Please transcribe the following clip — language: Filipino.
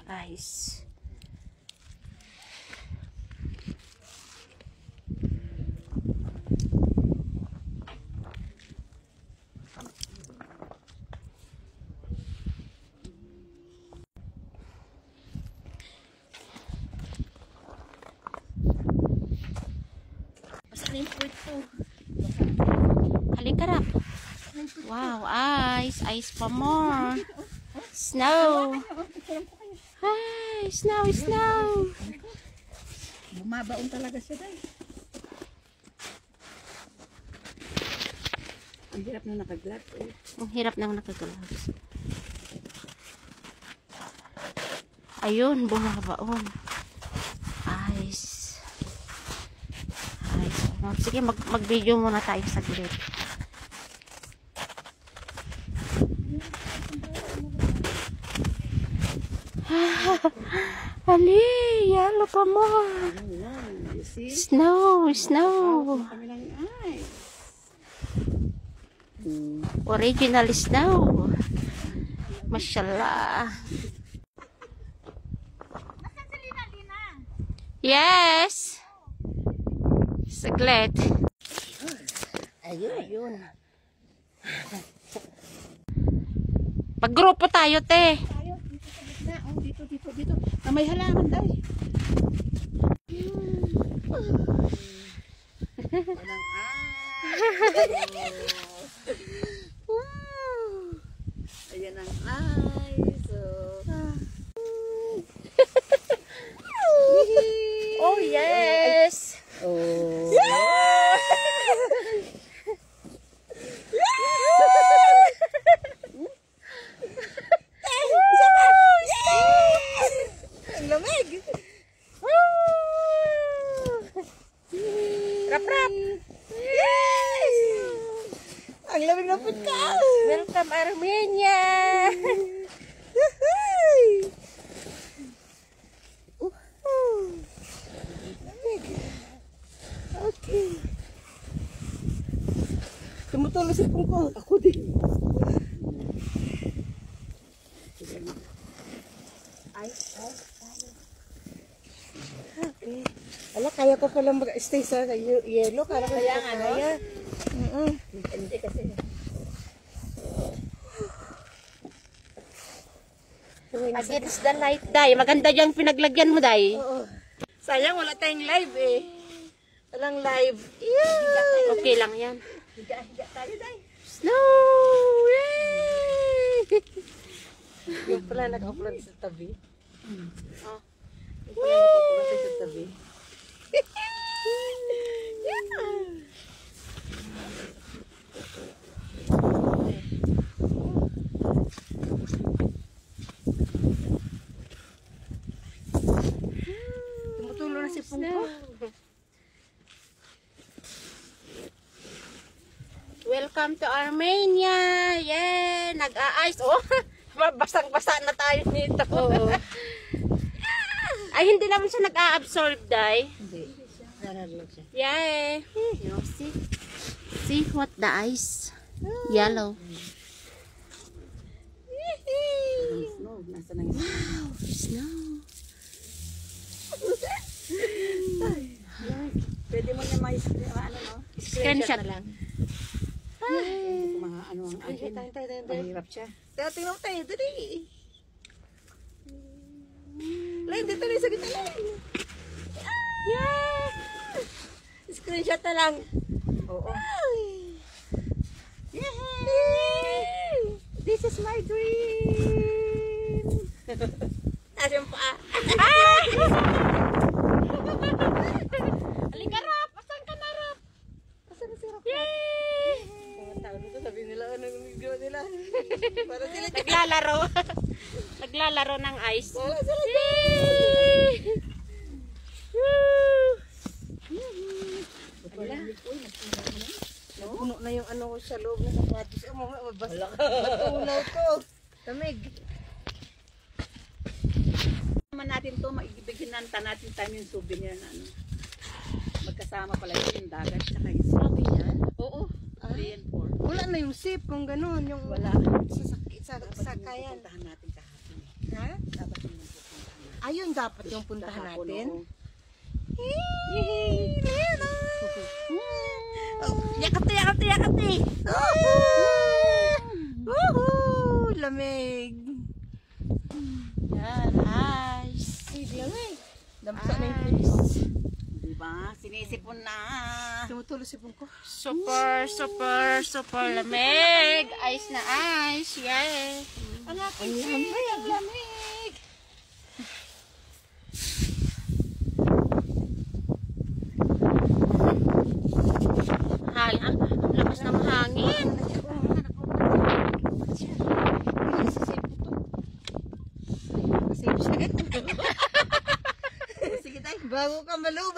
Guys, Masalim po ito. halika rap. Wow, ice pa more. Snow. Hi, snow. Bumabaon talaga siya dahil. Ang hirap na nakagloves eh. Ang hirap nang nakagalaws. Ayun, bumabaon. Ice. Sige, mag-video muna tayo sa grid. Ali, yellow pa more. Snow. Original snow. Mashallah. Yes. Saglit. Ayun. Paggrupo tayo, te. Dito. Na may halaman daw eh. Ayan ang ice. Oh, yes. Oh. Ang lamig. Rap. Yes! Ang lamig na punta. Welcome, Armenia. ko. Ako din. Ay. Okay. Ala, kaya ko palang mag-stay sa yellow. Kaya nga, kaya. Hindi kasi. Against the light, Day. Maganda yung pinaglagyan mo, Day. Oo. Sayang, wala tayong live eh. Walang live. Yeah. Okay lang yan. Higa tayo, Day. Snow! Yay! Yung pala naka-upload sa tabi. Oh. Yung pala naka-upload sa tabi. Tumutulo na si Pungko. Welcome to Armenia! Yay! Nag-a-ice. Oh! Basang-basa na tayo nito. Oo. Ay, hindi naman siya nag-a-absorb, Day. Hindi. Nararlag siya. Yay! You know, see? See what the ice? Yellow. Snow. Nasa na yung Snow. pwede mo na may ano, no? Screenshot na lang. Mga ano ang akin. Mahirap siya. Kaya tingnan mo tayo, dali. Lain, dito na sa gitna. Yeah! Screenshot na lang. Oo. Yay! This is my dream! Asyong pa. Halika, Rap! Asan ka na, Rap? Asan na si Rock? Yay! Mga tao dito, sabi nila, anong ginawa nila? Para sila dyan. Naglalaro. Naglalaro ng ice. Wala sila dyan. Yay! Woo! Wala. Napuno na yung ano ko sa loob ng sapatos. Matunaw ko. Tamig. Naman natin to, maibigyan natin tayo yung souvenir na ano. Magkasama pala yung dagat tsaka yung sabi niya. Oo. 3 and 4. Wala na yung sip kung gano'n. Yung wala. Sakayan. Puntahan natin kahapon. Ha? Dapat yung puntahan natin. Ayun dapat yung puntahan natin. Yay! Lena! Yakati! Woohoo! Lamig! Yan, ice. Lamig! Damsa na yung pinis. Diba? Sinisipon na! Tumutulo sipon ko. Super lamig. Ice na ice. Yay! Ang lamig! Ang lakas ng hangin. Sige tayo, bago ka maluba.